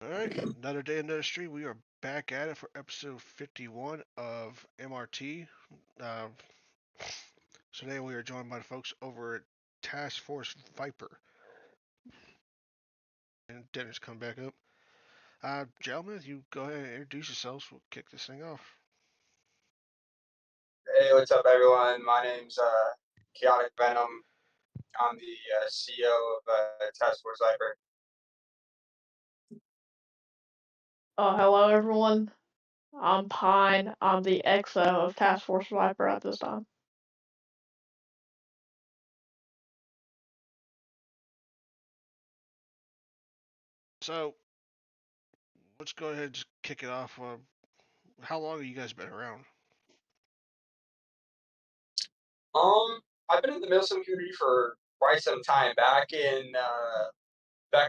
All right, another day, another street. We are back at it for episode 51 of MRT. Uh, Today we are joined by the folks over at Task Force Viper. And Dennis come back up. Gentlemen, you go ahead and introduce yourselves. We'll kick this thing off. Hey, what's up, everyone? My name's Chaotic Venom. I'm the CEO of Task Force Viper. Hello everyone. I'm Pine. I'm the XO of Task Force Viper at this time. So let's go ahead and just kick it off. How long have you guys been around? I've been in the Milsim community for quite some time. Back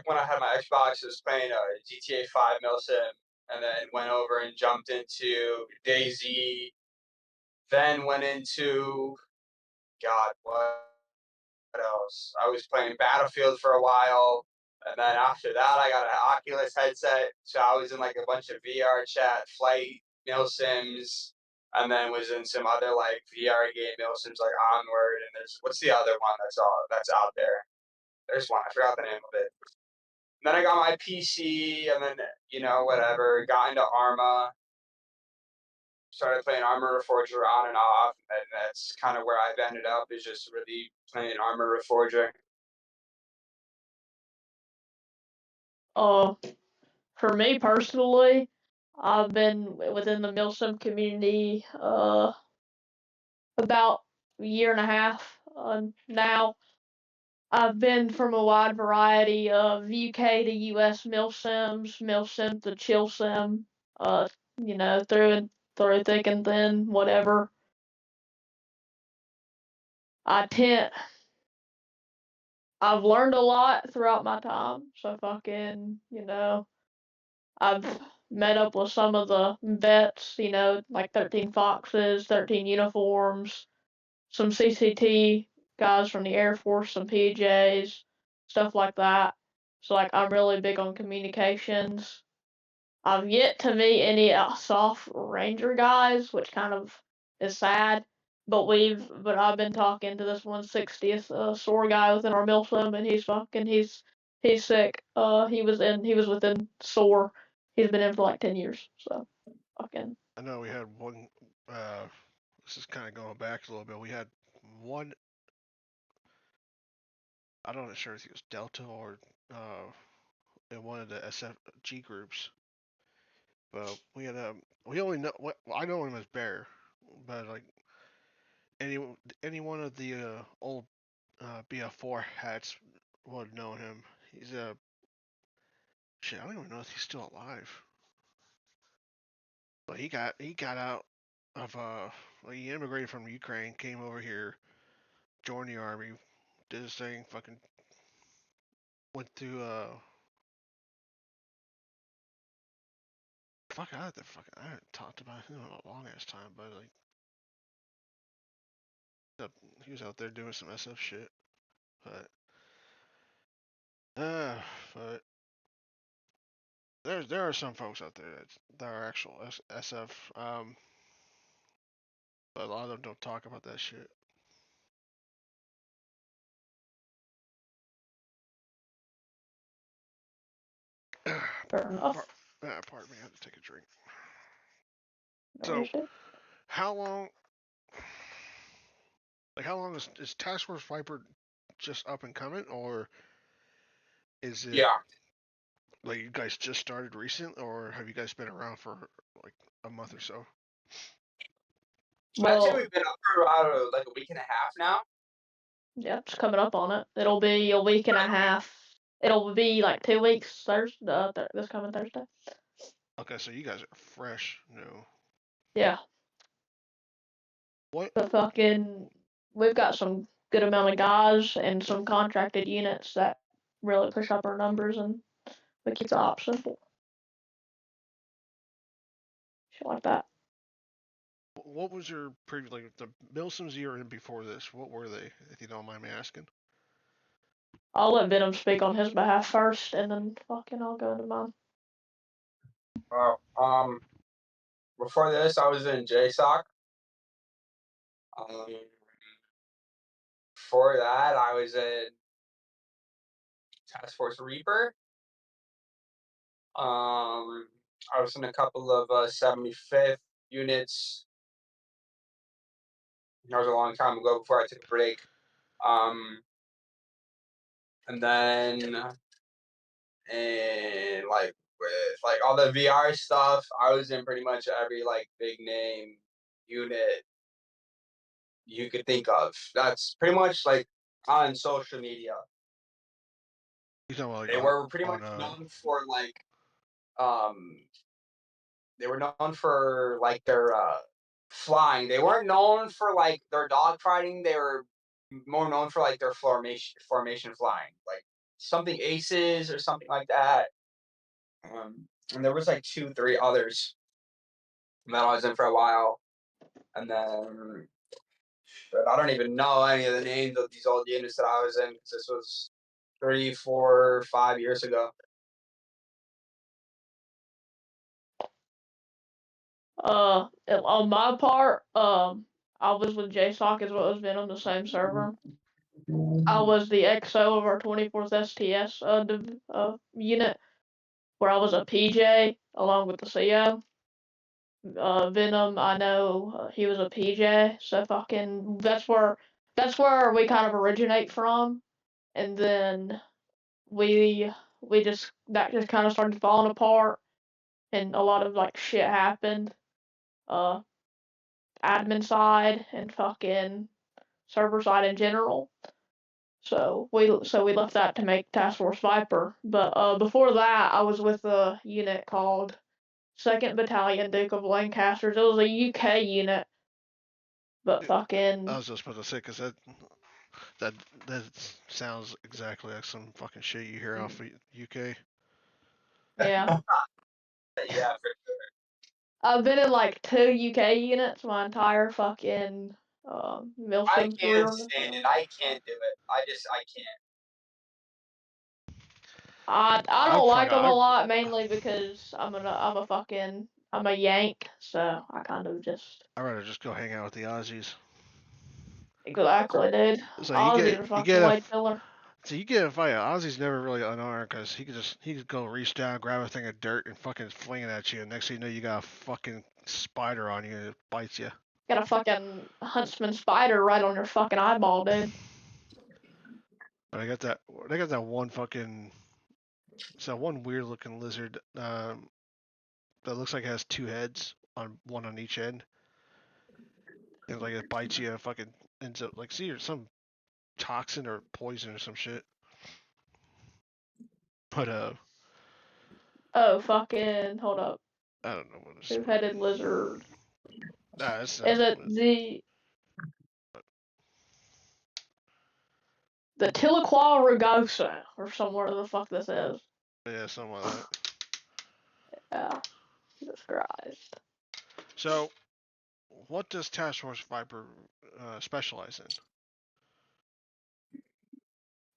when I had my Xbox, I was playing GTA 5 Milsim, and then went over and jumped into DayZ. Then went into what else? I was playing Battlefield for a while, and then after that, I got an Oculus headset, so I was in like a bunch of VR chat, flight, mil sims, and then was in some other like VR game mil sims like Onward, and there's what's the other one that's out there? There's one I forgot the name of it. And then I got my PC, and then whatever, got into Arma, started playing Armor Reforger on and off, and that's kind of where I've ended up is just really playing Armor Reforger. Uh, for me personally, I've been within the Milsim community about a year and a half now. I've been from a wide variety of UK to US Milsims, Milsim to Chill Sim, through and through thick and thin, whatever. I tend I've learned a lot throughout my time, so I've met up with some of the vets, like 13 Foxes, 13 Uniforms, some CCT guys from the Air Force, some PJs, stuff like that. So, like, I'm really big on communications. I've yet to meet any soft ranger guys, which kind of is sad. But I've been talking to this 160th SOAR guy within our milsim, and he's sick. He was within SOAR. He's been in for like 10 years. So fucking I know we had one. Uh, this is kind of going back a little bit. We had one. I don't know sure if it was Delta or in one of the SFG groups. But we only know what well, I know him as Bear, but like any any one of the old BF4 hats would know him. He's a shit. I don't even know if he's still alive. But he got out of like he immigrated from Ukraine, came over here, joined the army, did his thing, fucking went through fuck I haven't talked about him in a long ass time, but like he was out there doing some SF shit. But uh but there are some folks out there that are actual SF, but a lot of them don't talk about that shit. fair enough. Pardon me, I had to take a drink. No So worries, dude. how long, how long is Task Force Viper just up and coming, or is it Yeah. like you guys just started recent, or have you guys been around for like a month or so? I'd say Well, we've been up for about like a week and a half now. yeah, it's coming up on it. It'll be a week and a half. It'll be like 2 weeks Thursday, this coming Thursday. Okay, so you guys are fresh, new. Yeah. What? But we've got some good amount of guys and some contracted units that really push up our numbers and we keep the ops simple. Shit like that. What was your previous like the Milsims you were in before this? What were they, if you don't mind me asking? I'll let Venom speak on his behalf first and then I'll go into mine. Before this, I was in JSOC. Before that, I was in Task Force Reaper. I was in a couple of 75th units. That was a long time ago before I took a break. And then like with like all the VR stuff, I was in pretty much every like big name unit you could think of. That's pretty much like on social media. You talking about like They were pretty much known for like they were known for like their flying. They weren't known for like their dog fighting. They were more known for like their formation flying, like something aces or something like that. And there was like 2, 3 others that I was in for a while, and then but I don't even know any of the names of these old units that I was in because this was 3, 4, 5 years ago. On my part, I was with JSOC as well as Venom, the same server. I was the XO of our 24th STS unit, where I was a PJ along with the CO. Venom, I know he was a PJ, so fucking that's where we kind of originate from, and then we that just kind of started falling apart, and a lot of like shit happened, admin side and fucking server side in general. So we left that to make Task Force Viper. But before that, I was with a unit called Second Battalion Duke of Lancasters. It was a UK unit, but fucking I was just about to say because that sounds exactly like some fucking shit you hear off of UK. yeah. Yeah, I've been in like 2 UK units my entire fucking I Milsim can't career on this stand it. thing. I can't do it. I can't. I I'd don't probably like them a lot, mainly because I'm a Yank, so I kind of just I'd rather just go hang out with the Aussies. exactly, dude. So Aussies are fucking way chiller. so you get a fight. Aussie's never really unarmed because he could go reach down, grab a thing of dirt, and fucking fling it at you. And next thing you know, you got a fucking spider on you and it bites you. Got a fucking huntsman spider right on your fucking eyeball, dude. But they got that one fucking so one weird looking lizard that looks like it has 2 heads on one on each end. And like it bites you and fucking ends up like see some toxin or poison or some shit. But Oh, fucking, hold up. I don't know what it's. Two-headed lizard. Nah, it's Is it the Tilaquah rugosa or somewhere the fuck this is? Yeah, something like that. Yeah, Jesus Christ. So, what does Task Force Viper specialize in?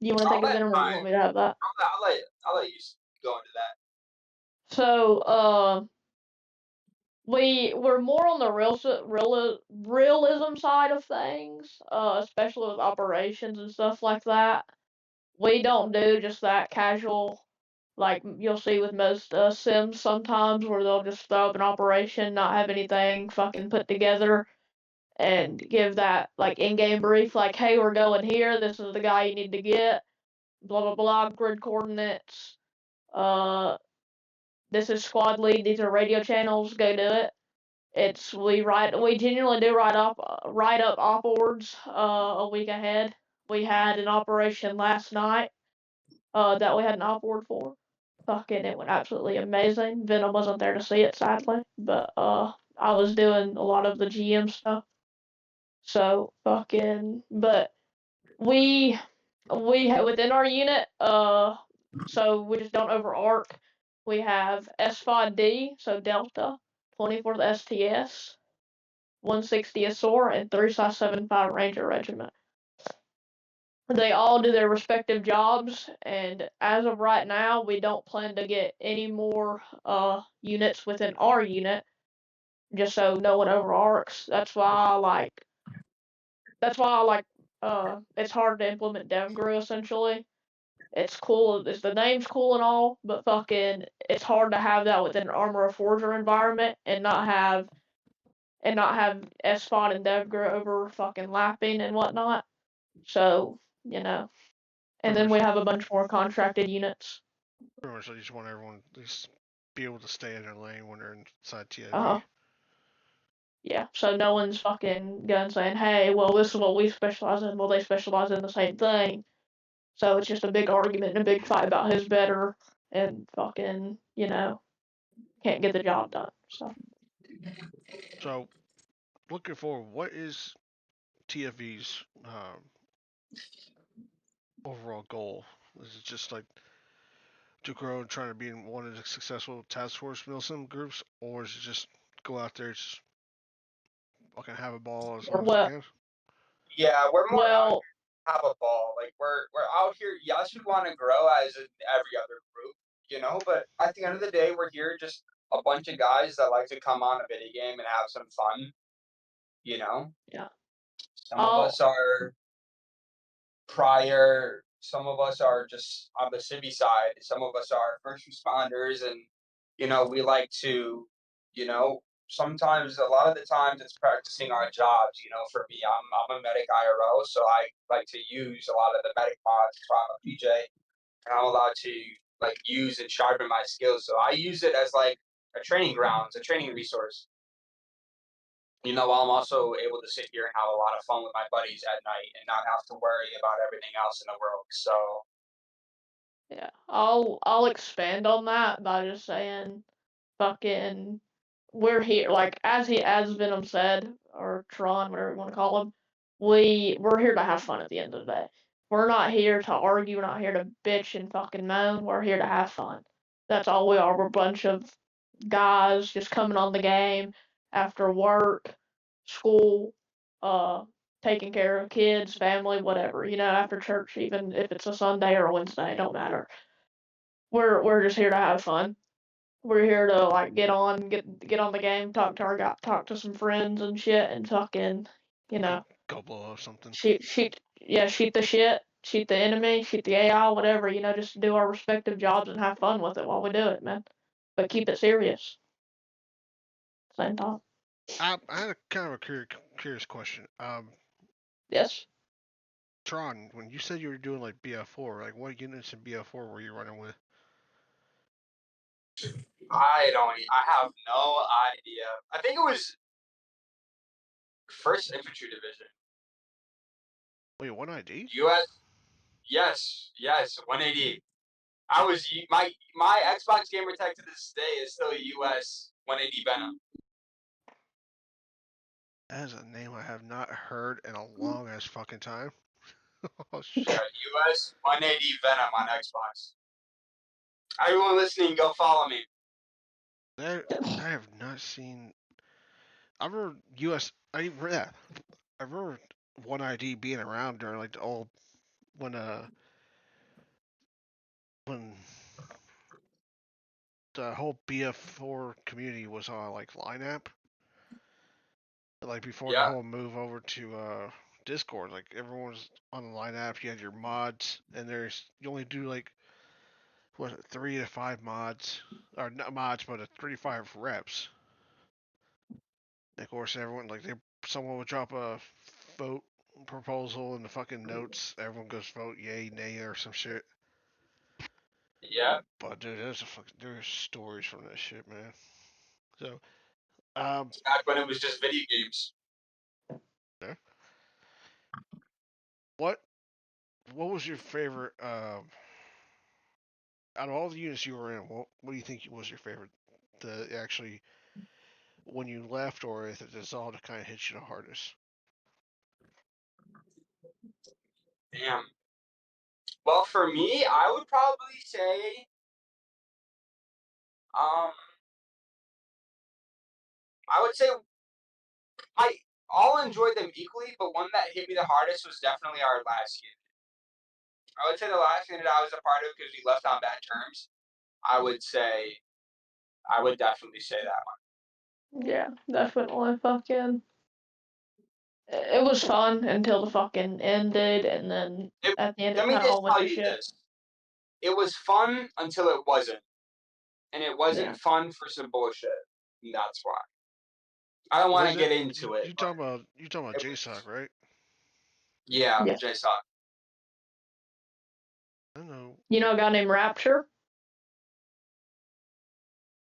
You want to take a minute, or you want me to have that? I'll let you go into that. So, we're more on the realism side of things, especially with operations and stuff like that. We don't do just that casual, like you'll see with most sims sometimes, where they'll just throw up an operation, not have anything fucking put together, and give that like in-game brief, like, hey, we're going here. This is the guy you need to get. Blah blah blah. Grid coordinates. Uh, this is squad lead. These are radio channels. Go do it. We genuinely do write up op boards a week ahead. We had an operation last night that we had an op board for. Fucking it went absolutely amazing. Venom wasn't there to see it sadly, but I was doing a lot of the GM stuff. So fucking but we within our unit so we just don't over arc. We have S5D, so Delta, 24th STS, 160th SOAR, and 3/75 Ranger Regiment. they all do their respective jobs, and as of right now, we don't plan to get any more units within our unit, just so no one overarcs. That's why it's hard to implement DevGru essentially. It's cool, the name's cool and all, but fucking it's hard to have that within an Armor of Forger environment and not have SPOT and DevGru over fucking lapping and whatnot. So, and Pretty then much, we have a bunch more contracted units. pretty much, I just want everyone to just be able to stay in their lane when they're inside TFV. Uh-huh. Yeah, so no one's fucking going saying, hey, well, this is what we specialize in. Well, they specialize in the same thing. So it's just a big argument and a big fight about who's better and fucking, can't get the job done. So, looking forward, what is TFV's overall goal? Is it just like to grow and trying to be in one of the successful task force Milsim groups, or is it just go out there, just fucking have a ball as Or long as I well, can? Yeah, we're more out well, here to have a ball. Like we're out here. Yes, we want to grow as in every other group, But at the end of the day, we're here just a bunch of guys that like to come on a video game and have some fun. You know, yeah. some of I'll us are prior. Some of us are just on the civvy side. Some of us are first responders, and we like to, you know, sometimes a lot of the times it's practicing our jobs. For me, I'm a medic IRO, so I like to use a lot of the medic mods from a PJ, and I'm allowed to like use and sharpen my skills. So I use it as like a training grounds, a training resource. While I'm also able to sit here and have a lot of fun with my buddies at night and not have to worry about everything else in the world. So, Yeah, I'll expand on that by just saying, fucking, we're here. Like as Venom said, or Tron, whatever you want to call him, we're here to have fun at the end of the day. We're not here to argue. We're not here to bitch and fucking moan. We're here to have fun. That's all we are. We're a bunch of guys just coming on the game after work, school, uh, taking care of kids, family, whatever. After church, even if it's a Sunday or a Wednesday, it don't matter. We're just here to have fun. We're here to like get on the game, talk to some friends and shit, and fucking, you Go, know, go blow up something. shoot the shit, shoot the enemy, shoot the AI, whatever. Just do our respective jobs and have fun with it while we do it, man. But keep it serious. Same time. I had a kind of a curious question. Yes. Tron, when you said you were doing like BF4, like what units in BF4 were you running with? I have no idea. I think it was First Infantry Division. Wait, 1ID? U.S. Yes, 180. I was my Xbox gamer tag to this day is still U.S. 180 Venom. That is a name I have not heard in a long ass fucking time. Oh Yeah, shit. U.S. 180 Venom on Xbox. Everyone listening, go follow me. I have not seen. I remember US. Yeah, I remember 1ID being around during like the old when when the whole BF4 community was on like Line app. Like before the Yeah, whole move over to Discord, like everyone was on the Line app. You had your mods, and you only do like what 3 to 5 mods, or not mods, but 3 to 5 reps. And of course, everyone someone would drop a vote proposal in the fucking notes. Everyone goes vote yay, nay, or some shit. yeah. But dude, there's stories from that shit, man. So, Back when it was just video games. yeah. What what was your favorite? Out of all the units you were in, what do you think was your favorite? The actually when you left, or if it dissolved, to kind of hit you the hardest. Damn. Well, for me, I would probably say, um, I would say I all enjoyed them equally, but one that hit me the hardest was definitely our last game. I would say the last unit I was a part of, because we left on bad terms, I would definitely say that one. Yeah, definitely fucking. It was fun until the fucking ended, and then at the end it Let me kind of just all went tell to you shit. this. It was fun until it wasn't. And it wasn't Yeah. fun for some bullshit. And that's why. I don't want Was to it get into it, you but talking about it was, JSOC, right? yeah, Yeah. JSOC. I don't know. You know a guy named Rapture?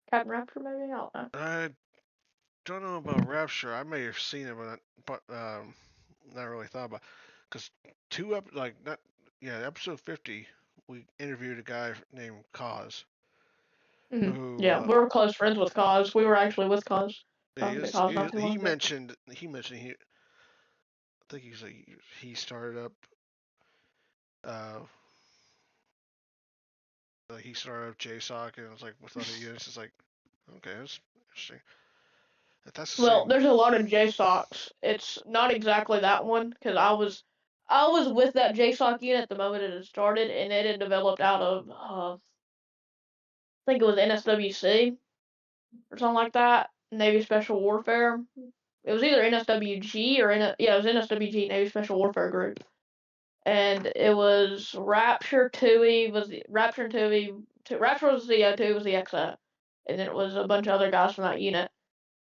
Captain Rapture, maybe? I don't know. I don't know about Rapture. I may have seen it, but not really thought about. Because episode 50, we interviewed a guy named Cause, who Yeah, we were close friends with Cause. We were actually with Cause. yeah, Talking to Cause not too he long ago. mentioned I think he's like he started up uh he started up JSOC and it was like with other units. It's like okay, that's interesting. If that's the Well, same, there's a lot of JSOCs. It's not exactly that one because I was with that JSOC unit the moment it had started, and it had developed out of I think it was NSWC or something like that, Navy Special Warfare. It was either NSWG or it was NSWG, Navy Special Warfare Group, and it was Rapture Tui was the Rapture and Tui. Rapture was the O2 was the XO, and then it was a bunch of other guys from that unit.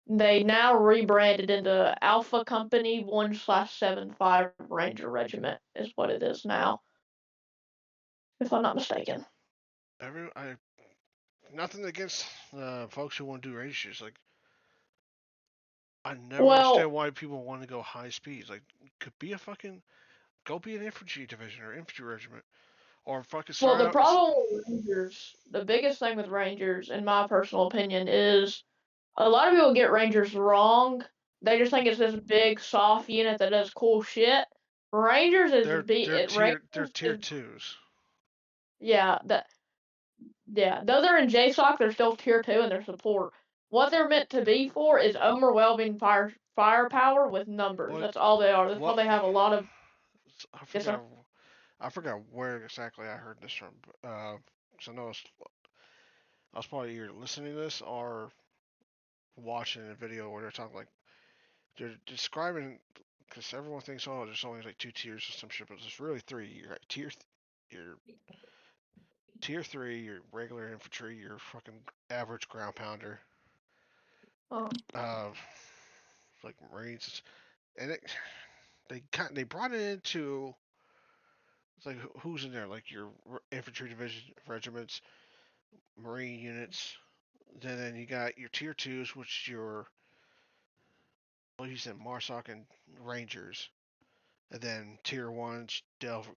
They now rebranded into Alpha Company 1/75 Ranger Regiment is what it is now, if I'm not mistaken. I nothing against folks who want to do ranges. Like I never Well, understand why people want to go high speeds. Like could be a fucking go be an infantry division or infantry regiment or fucking well, start the out. problem with Rangers, the biggest thing with Rangers, in my personal opinion, is a lot of people get Rangers wrong. They just think it's this big soft unit that does cool shit. Rangers is They're Rangers tier is twos. yeah that yeah, though they're in JSOC, they're still tier 2 and they're support. What they're meant to be for is overwhelming firepower with numbers. What That's all they are. That's why what they have a lot of. I Yes, sir. forgot I forgot where exactly I heard this from. Cause I know I was probably either listening to this or watching a video where they're talking like they're describing because everyone thinks oh there's only like two tiers or some shit, but there's really three. You're at your tier three, your regular infantry, your fucking average ground pounder, Oh. uh, like Marines, and they brought it into it's like who's in there like your infantry division regiments, Marine units. Then you got your tier twos, which your well you said Marsoc and Rangers, and then tier ones Dev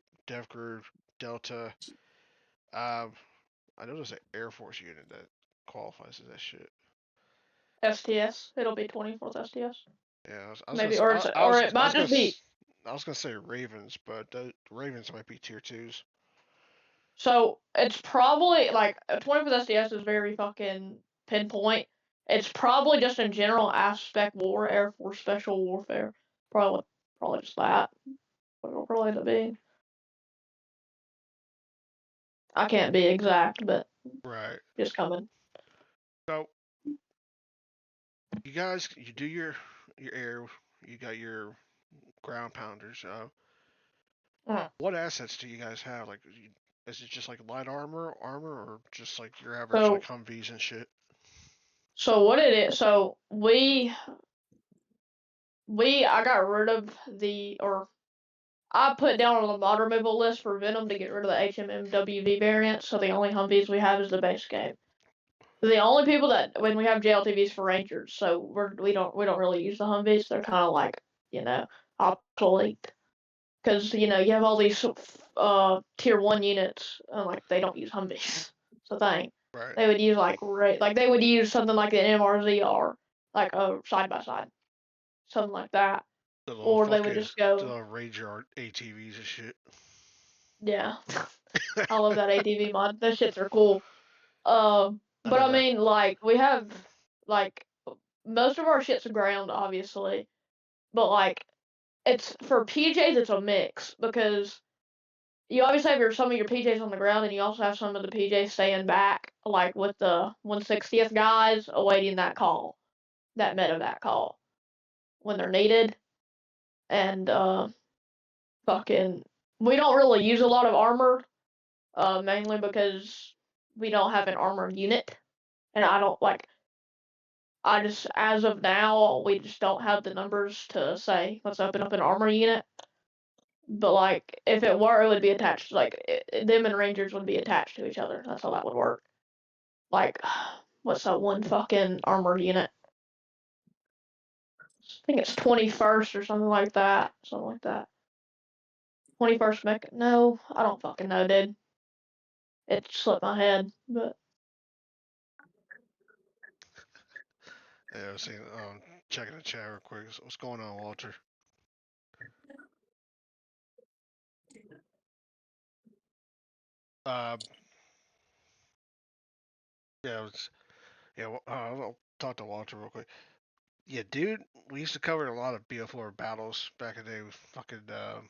Group, Delta. Um, I know there's an Air Force unit that qualifies as that shit. STS. It'll be 24th STS. Yeah, I was gonna Maybe, say, or it's or it I was might gonna just be. I was gonna say Ravens, but the Ravens might be tier twos. So it's probably like 24th SDS is very fucking pinpoint. It's probably just in general aspect war, Air Force special warfare. Probably just that. What it'll probably end up being. I can't be exact, but Right. just coming. So you guys, you do your air, you got your ground pounders. Mm. What assets do you guys have? Like, is it just like light armor, or just like your average like So Humvees and shit? so what it is? So I got rid of I put down on the mod removal list for Venom to get rid of the HMMWV variant. So the only Humvees we have is the base game. The only people that when we have JLTVs for Rangers, so we don't really use the Humvees. They're kind of like obsolete because you have all these tier 1 units and like they don't use Humvees. It's the thing. Right. They would use like they would use something like the MRZR, like a side by side, something like that, The little or they would fucking just the go, little Ranger ATVs and shit. yeah. I love that ATV mod. Those shits are cool. I But I never. mean, like we have like most of our shit's ground, obviously, but like it's for PJs, it's a mix because you obviously have some of your PJs on the ground, and you also have some of the PJs staying back, like with the 160th guys awaiting that call, that medevac call when they're needed. And fucking, we don't really use a lot of armor, mainly because we don't have an armored unit, and I don't like. I just, as of now, we just don't have the numbers to say let's open up an armor unit. But like, if it were, it would be attached. Like, them and Rangers would be attached to each other. That's how that would work. Like, what's that one fucking armored unit? I think it's 21st or something like that. Something like that. 21st mech. No, I don't fucking know, dude. It slipped my head, but Yeah, I was seeing, checking the chat real quick. What's going on, Walter? Uh, yeah, I'll talk to Walter real quick. Yeah, dude, we used to cover a lot of BF4 battles back in the day. With fucking a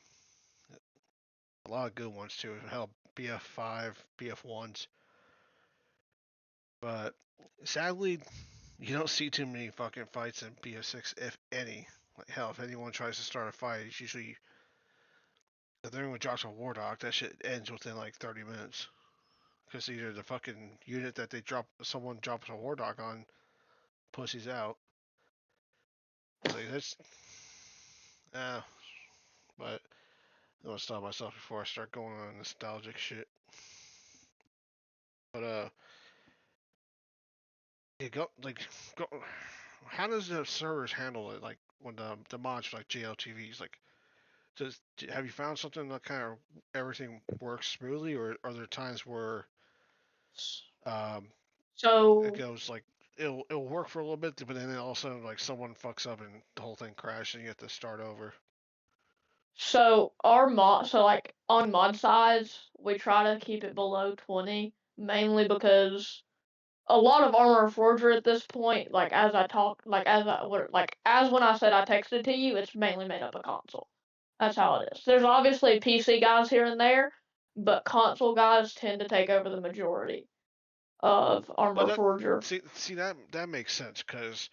lot of good ones too. Hell, BF5, BF1s. But sadly, you don't see too many fucking fights in BF6, if any. Like hell, if anyone tries to start a fight, it's usually if anyone drops a war dog, that shit ends within like 30 minutes. Because either the fucking unit that someone drops a war dog on, pussies out. Like that's, uh, but I want to stop myself before I start going on nostalgic shit. But yeah, go. How does the servers handle it? Like when the mods like JLTVs, like have you found something that kind of everything works smoothly, or are there times where um it so goes like it'll work for a little bit, but then all of a sudden like someone fucks up and the whole thing crashes and you have to start over. our mod, so like on mod size, we try to keep it below 20, mainly because a lot of Armor Forger at this point, like as I talk, like as when I said I texted to you, it's mainly made up of console. That's how it is. There's obviously PC guys here and there, but console guys tend to take over the majority of Well, Armor that Forger. see that makes sense because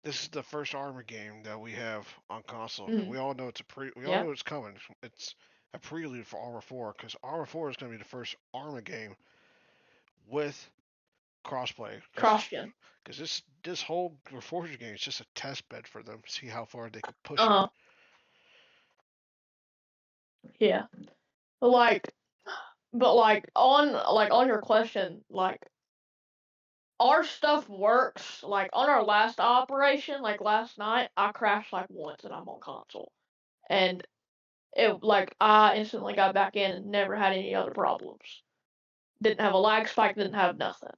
this is the first Armor game that we have on console, and Mm-hmm. we all know it's a we all Yeah. know it's coming. It's a prelude for Armor 4 because Armor 4 is going to be the first Armor game with crossplay Cross-gen. because this whole Reforged game is just a test bed for them, see how far they can push it. Uh-huh. Yeah. Like, but like on your question, like our stuff works. Like on our last operation, like last night, I crashed like once and I'm on console. And it like I instantly got back in and never had any other problems. Didn't have a lag spike, didn't have nothing.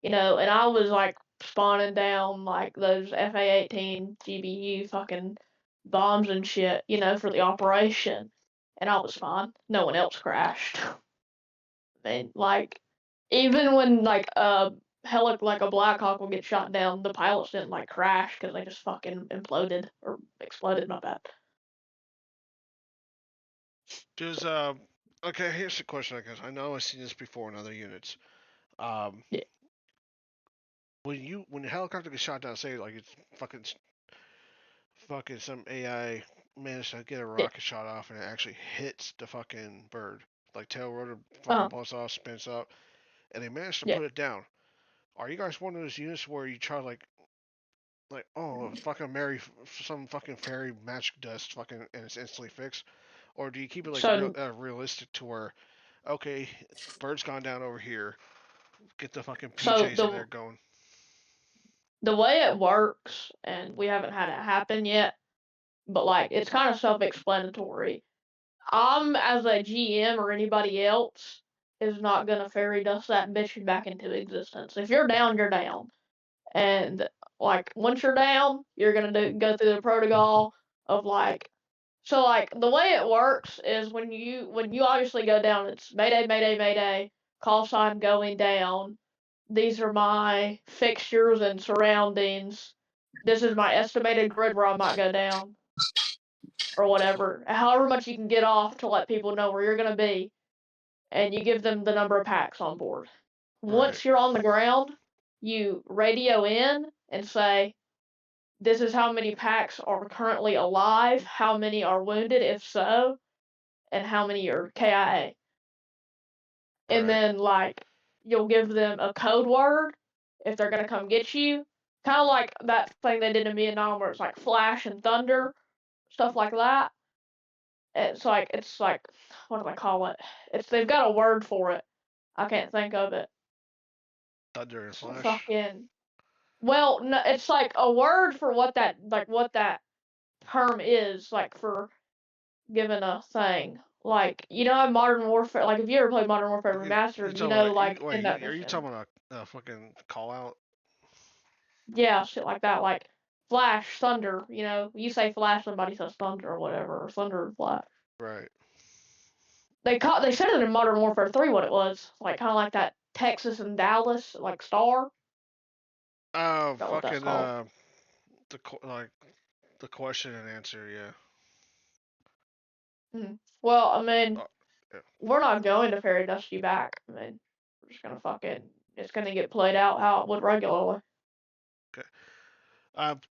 And I was like spawning down like those FA-18 GBU fucking bombs and shit, for the operation. And I was fine. No one else crashed. I mean, like, even when like like a Black Hawk will get shot down, the pilots didn't like crash because they just fucking imploded or exploded. My bad. Does okay? Here's the question, I guess. I know I've seen this before in other units. Um, Yeah. when the helicopter gets shot down, say like it's fucking some AI managed to get a Yeah. rocket shot off and it actually hits the fucking bird, like tail rotor fucking Uh-huh. blows off, spins up, and they managed to Yeah. put it down. Are you guys one of those units where you try like oh fucking Mary some fucking fairy magic dust fucking and it's instantly fixed, or do you keep it like So realistic to where okay bird's gone down over here, get the fucking so PJs in the there going. the way it works, and we haven't had it happen yet, but like it's kind of self-explanatory. I'm as a GM or anybody else is not gonna fairy dust that bitch back into existence. If you're down, you're down. And like once you're down, you're gonna go through the protocol of like like the way it works is when you obviously go down, it's Mayday, Mayday, Mayday, call sign going down. These are my fixtures and surroundings. This is my estimated grid where I might go down or whatever. However much you can get off to let people know where you're gonna be. and you give them the number of packs on board. Right. Once you're on the ground, you radio in and say, this is how many packs are currently alive, how many are wounded, if so, and how many are KIA. And Right. then, like, you'll give them a code word if they're gonna come get you. Kind of like that thing they did in Vietnam where it's like flash and thunder, stuff like that. It's like what do I call it? They've got a word for it. I can't think of it. Thunder and It's Flash. fucking well, no, it's like a word for what that term is, like for giving a thing. Like, you know, Modern Warfare. Like, if you ever played Modern Warfare You Remastered, you talking know, about? like in Wait, that are you mission, talking about a fucking call out? yeah, shit like that, like Flash, Thunder. You know, you say Flash, somebody says Thunder or whatever, or Thunder and Flash. Right. They said it in Modern Warfare 3 what it was, like kind of like that Texas and Dallas, like star. Oh, Forgot what that's fucking called. like the question and answer. Yeah. Well, I mean, Oh, yeah. we're not going to Fairy Dust You Back. I mean, we're just gonna it's gonna get played out how it would regularly. Okay.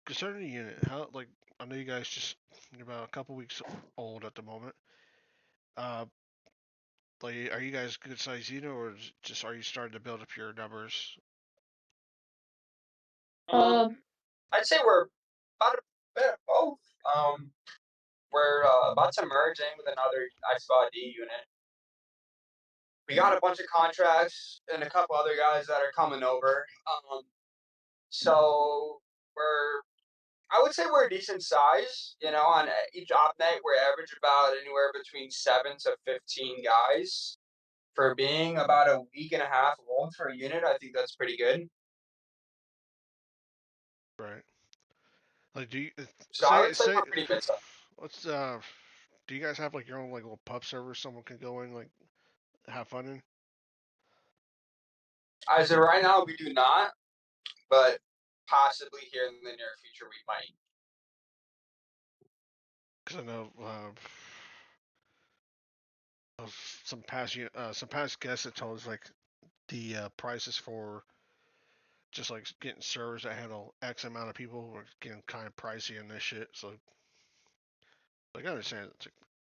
Concerning the unit, how like I know you guys you're about a couple weeks old at the moment. Uh, like are you guys good size unit, or just are you starting to build up your numbers? Um, I'd say we're about a bit of both. We're about to merge in with another XBOD unit. We got a bunch of contracts and a couple other guys that are coming over. So I would say we're a decent size. You know, on each op night, we average about anywhere between 7 to 15 guys. For being about a week and a half old for a unit, I think that's pretty good. Right. Like do you So I say would say say we're pretty good size. let's do you guys have like your own like little pub server someone can go in like have fun in? As of right now, we do not, but possibly here in the near future, we might. Because I know of some past guests that told us like the prices for just like getting servers that handle X amount of people were getting kind of pricey in this shit. So like I understand it's like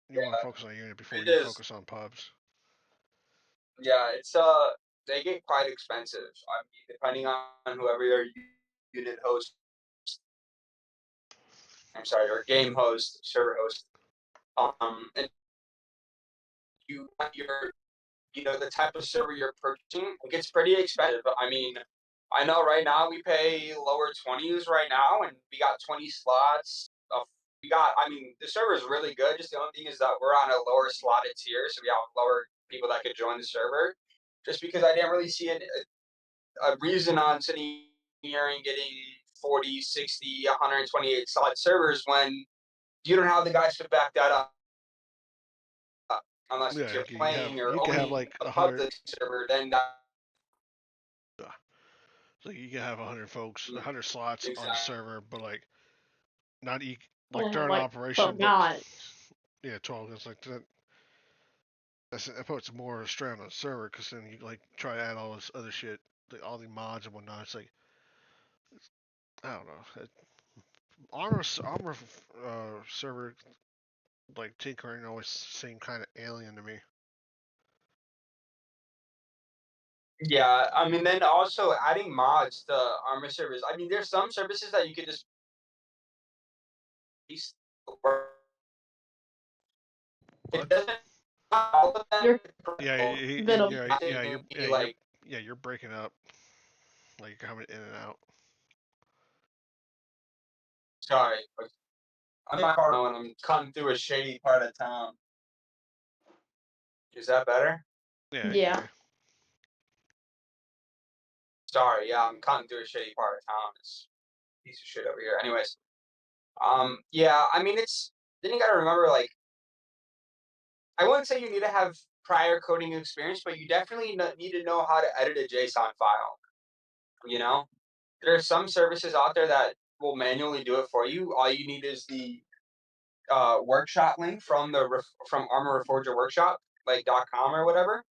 you want to Yeah, focus on a unit before it you is. focus on pubs. Yeah, it's they get quite expensive. I mean, depending on whoever your unit host, I'm sorry, or game host, server host, and your the type of server you're purchasing, it gets pretty expensive. I mean, I know right now we pay lower 20s right now, and we got 20 slots. I mean, the server is really good. Just the only thing is that we're on a lower slotted tier, so we have lower people that could join the server. Just because I didn't really see a reason on sitting here and getting 40, 60, 128 slot servers when you don't have the guys to back that up. Unless Yeah, you're playing or you can have owning like a 100. public server, then So you can have 100 folks, mm, 100 slots on the exactly. server, but like not like only have during like operation, 12 but guys. yeah, 12. It's like that puts more strain on the server because then you like try to add all this other shit, like all the mods and whatnot. It's like I don't know. Armor server like tinkering always seemed kind of alien to me. Yeah, I mean, then also adding mods to armor servers. I mean, there's some services that you could just it What? doesn't not all of them. You're Yeah, Venom. Like you're breaking up. Like you're coming in and out. sorry, I'm in my car now and I'm cutting through a shady part of town. Is that better? Yeah, I can hear Yeah. you. Sorry, yeah, I'm cutting through a shady part of town. It's a piece of shit over here. Anyways, yeah, I mean, then you gotta remember, like, I wouldn't say you need to have prior coding experience, but you definitely need to know how to edit a JSON file. You know, there are some services out there that will manually do it for you. All you need is the workshop link from from Armor Reforger Workshop. like .com or whatever,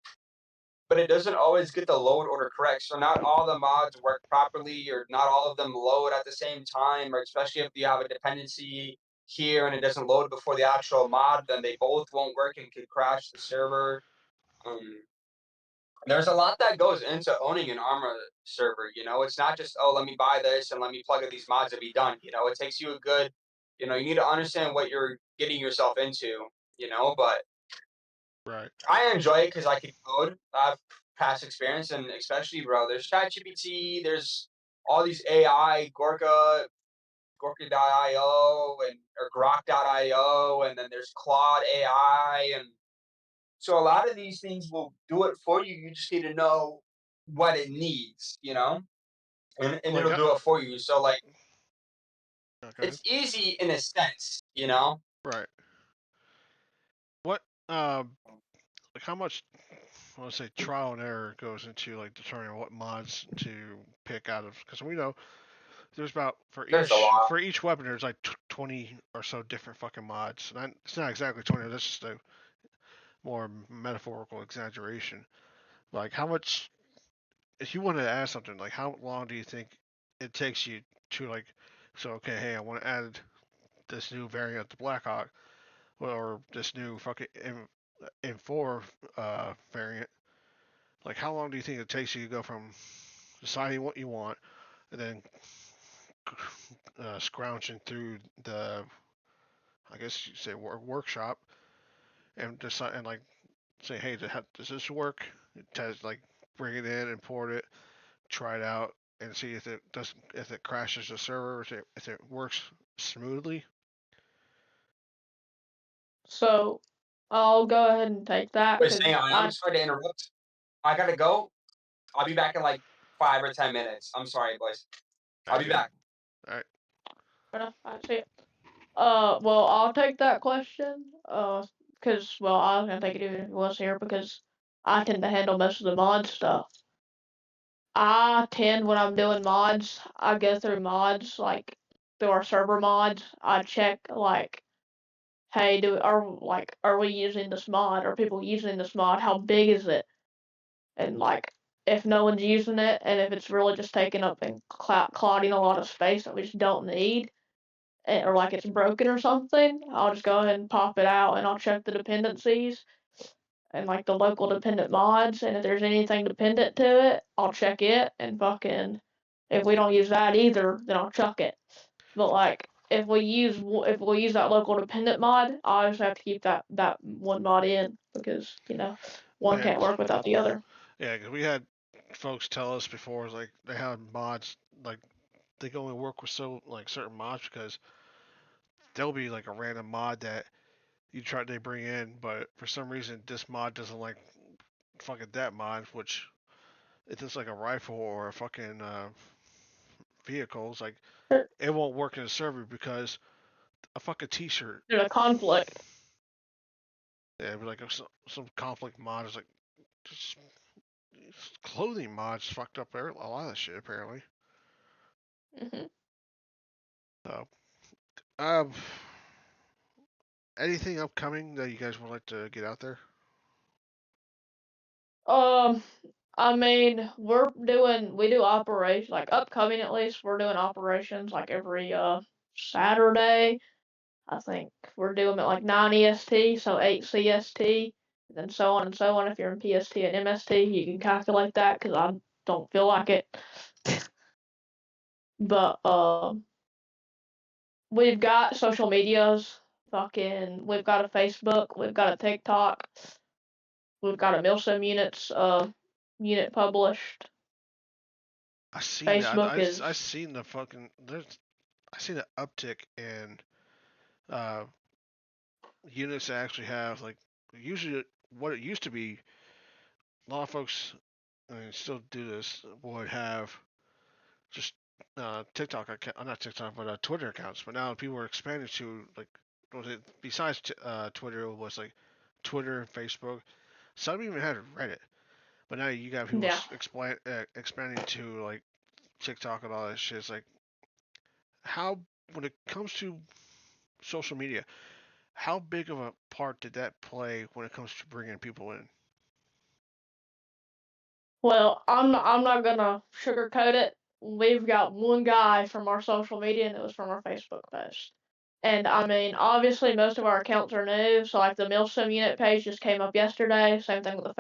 but it doesn't always get the load order correct. So not all the mods work properly, or not all of them load at the same time, or especially if you have a dependency here and it doesn't load before the actual mod, then they both won't work and could crash the server. There's a lot that goes into owning an Arma server. It's not just, oh, let me buy this and let me plug in these mods and be done. It takes you a good, you need to understand what you're getting yourself into. But Right. I enjoy it because I can code. I have past experience, and especially, bro, there's ChatGPT, there's all these AI, Gorka.io, or Grok.io, and then there's Claude AI, and so a lot of these things will do it for you. You just need to know what it needs, and Like, it'll do it for you. So like, okay. it's easy in a sense, Right. What, like, how much, I want to say, trial and error goes into, like, determining what mods to pick out of, because we know there's about, for There's a each lot. for each weapon, there's like 20 or so different fucking mods. And it's not exactly 20, that's just a more metaphorical exaggeration. Like, how much, if you wanted to add something, like, how long do you think it takes you to, like, so, okay, hey, I want to add this new variant of the Blackhawk, or this new fucking M4 variant. Like, how long do you think it takes you to go from deciding what you want and then scrounging through the, I guess you say, workshop, and decide, and like, say, hey, does this work? Test, like, bring it in, import it, try it out, and see if it crashes the server, if it works smoothly. So I'll go ahead and take that But because I'm sorry to interrupt. I gotta go. I'll be back in like 5 or 10 minutes. I'm sorry, boys. All I'll right, be dude. back. All right. I see it. Well, I'll take that question. Because well, I was gonna take it even if it was here because I tend to handle most of the mod stuff. I tend when I'm doing mods, I go through mods like through our server mods. I check like, hey, are we using this mod? Are people using this mod? How big is it? And like, if no one's using it, and if it's really just taking up and clouding a lot of space that we just don't need, or like it's broken or something, I'll just go ahead and pop it out and I'll check the dependencies and like the local dependent mods, and if there's anything dependent to it, I'll check it and fucking if we don't use that either, then I'll chuck it. But like if we use that local dependent mod, I just have to keep that one mod in because Well, one yeah, can't work without the other. yeah, because we had folks tell us before, like, they had mods, like, they can only work with like, certain mods because there'll be like a random mod that they bring in, but for some reason this mod doesn't like fucking that mod, which if it's like a rifle or a fucking vehicles, like, it won't work in a server because a fucking t-shirt. There's a conflict. Yeah, like some conflict mod is like just clothing mods fucked up a lot of shit apparently. Hmm. So, um, anything upcoming that you guys would like to get out there? Um, I mean, we do operations like upcoming at least. We're doing operations like every Saturday. I think we're doing it like 9 EST, so 8 CST, and then so on and so on. If you're in PST and MST, you can calculate that because I don't feel like it. But we've got social medias. We've got a Facebook, we've got a TikTok, we've got a Milsim unit published. I seen that. Facebook I is seen the fucking there's I seen an uptick in uh units that actually have, like, usually what it used to be. A lot of folks, I mean, still do this, would have just TikTok account, not TikTok, but Twitter accounts. But now people are expanding to, like, was it besides Twitter, it was like Twitter and Facebook. Some even had Reddit. But now you got people yeah. expanding to, like, TikTok and all that shit. It's like, how, when it comes to social media, How big of a part did that play when it comes to bringing people in? Well, I'm not gonna sugarcoat it. We've got one guy from our social media, and it was from our Facebook post. And I mean, obviously, most of our accounts are new. So like the Milsim unit page just came up yesterday. Same thing with the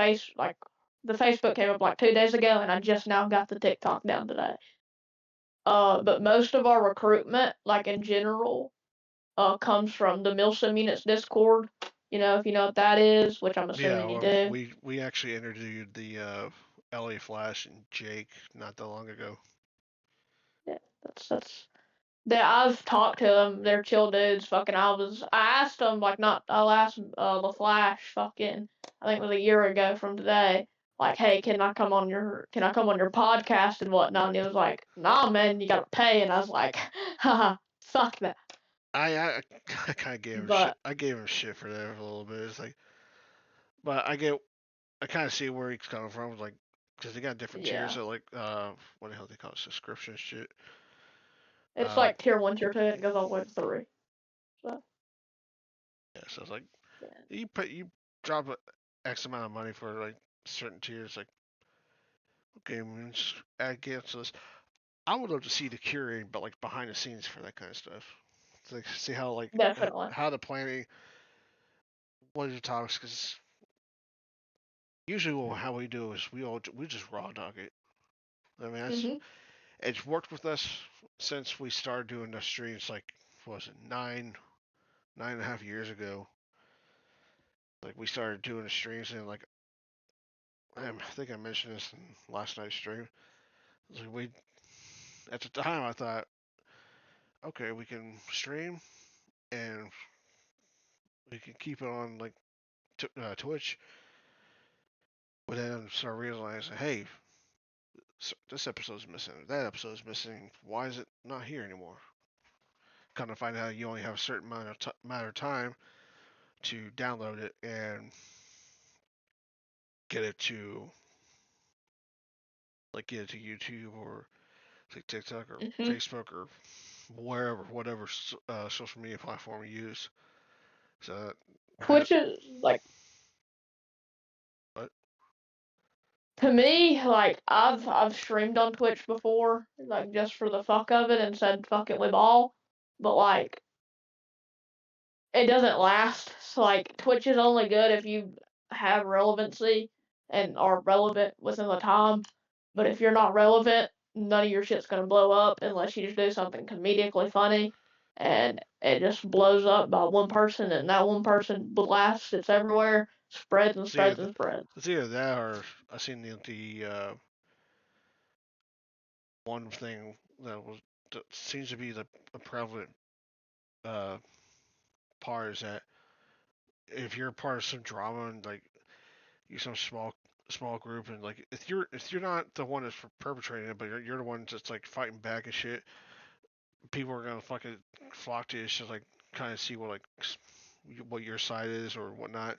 Facebook came up like 2 days ago, and I just now got the TikTok down today. But most of our recruitment, like in general, comes from the Milsim units Discord. You know, if you know what that is, which I'm Yeah, assuming you well, do. we actually interviewed the LA Flash and Jake not that long ago. Yeah, that's that I've talked to them. They're chill dudes. Fucking, I asked them like not. I'll ask the Flash. Fucking, I think it was a year ago from today. Like, hey, can I come on your podcast and whatnot? And he was like, nah, man, you gotta pay. And I was like, haha, fuck that. I I kind of gave him shit. But I gave him shit for that for a little bit. It's like, but I kind of see where he's coming from. Like, because they got different tiers yeah, of like what the hell they call it, subscription shit. it's Uh, like tier one, tier two, and it goes all the way to three. So yeah, so it's like yeah. you drop a X amount of money for like certain tiers. Like, okay, we just add games to this. I would love to see the curating, but like behind the scenes for that kind of stuff. To, like, see how like Definitely. how the planning, what are the topics? Because usually how we do is we just raw dog it. I mean, Mhm. it's worked with us since we started doing the streams. Like, what was it, 9.5 years ago? Like, we started doing the streams, and like, I think I mentioned this in last night's stream. Like, we at the time I thought, okay, we can stream and we can keep it on like Twitch, but then start realizing, hey, this episode's missing, that episode's missing. Why is it not here anymore? Kind of find out you only have a certain amount of time to download it and get it to get it to YouTube or like TikTok or Mhm. Facebook or wherever, whatever social media platform you use. So that, Twitch is like but to me, like I've streamed on Twitch before, like just for the fuck of it, and said fuck it with all, but like it doesn't last. So, like Twitch is only good if you have relevancy and are relevant within the time. But if you're not relevant, none of your shit's gonna blow up unless you just do something comedically funny, and it just blows up by one person, and that one person blasts. It's everywhere, spreads and it's either spreads and spreads. it's either that or I seen the one thing that seems to be the prevalent uh, part is that if you're part of some drama and like you some small group and like if you're not the one that's perpetrating it, but you're the one that's like fighting back and shit, people are gonna fucking flock to you just like kind of see what like what your side is or whatnot.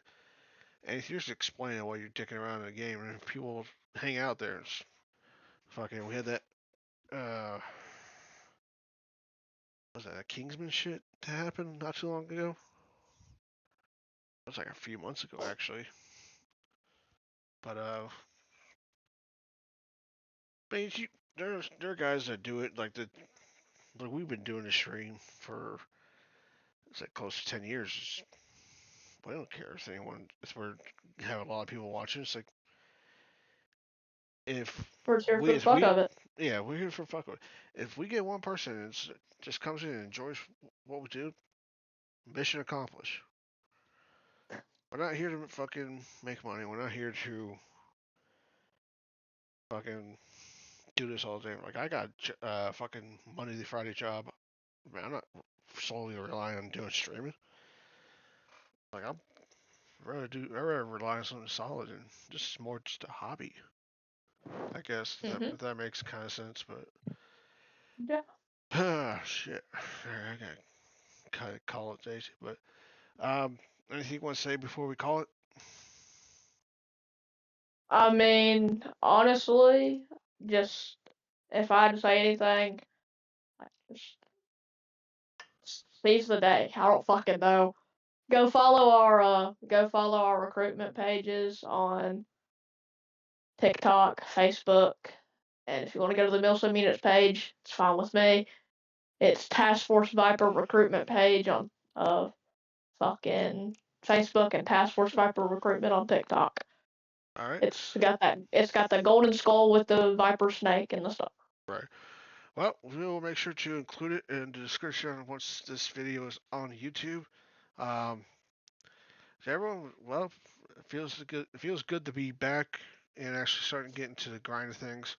And if you're just explaining while you're dicking around in a game, and people hang out there, it's fucking. We had that was that a Kingsman shit that happened not too long ago? It was like a few months ago actually. But but there are guys that do it like we've been doing this stream for it's like close to 10 years. We don't care if we're have a lot of people watching. It's like if We're here for we the if fuck we of it. yeah we're here for fuck with. If we get one person and just comes in and enjoys what we do, mission accomplished. We're not here to fucking make money. We're not here to fucking do this all day. Like I got fucking Monday to Friday job. Man, I'm not solely relying on doing streaming. Like I rather rely on something solid and just more just a hobby. I guess Mhm. if that makes kind of sense, but Yeah. ah shit. Alright, I gotta kind of call it Daisy. But anything you want to say before we call it? I mean, honestly, just if I had to say anything, like, just seize the day. I don't fucking know. Go follow our recruitment pages on TikTok, Facebook, and if you want to go to the Milsim Units page, it's fine with me. It's Task Force Viper recruitment page on fucking Facebook and Task Force Viper recruitment on TikTok. All right. It's got the golden skull with the viper snake and the stuff. Right. Well, we will make sure to include it in the description once this video is on YouTube. Um, everyone, well, it feels good to be back and actually starting to get into the grind of things.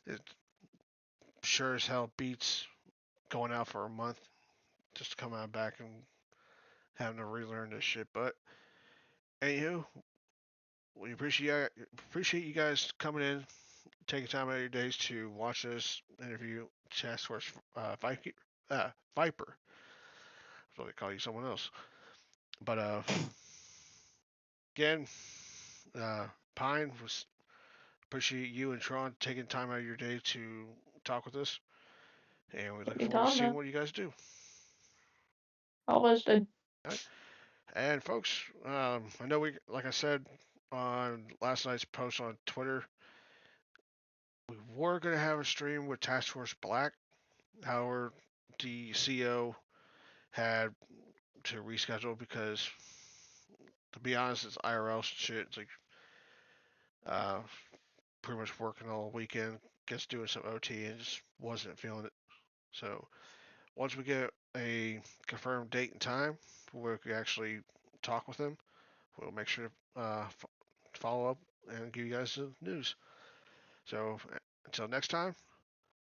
It sure as hell beats going out for a month just to come out back and having to relearn this shit. But anywho, we appreciate you guys coming in, taking time out of your days to watch this interview. Task Force Viper. That's what they call you, someone else. But again, Pine was appreciate you and Tron taking time out of your day to talk with us, and we look forward to Anytime, seeing man. what you guys do. Always did. All right. And folks, I know like I said on last night's post on Twitter, we were gonna have a stream with Task Force Black. However, the CEO had to reschedule because, to be honest, it's IRL shit. It's like uh, pretty much working all weekend, just doing some OT, and just wasn't feeling it. So once we get a confirmed date and time where we can actually talk with him, we'll make sure to follow up and give you guys the news. So until next time,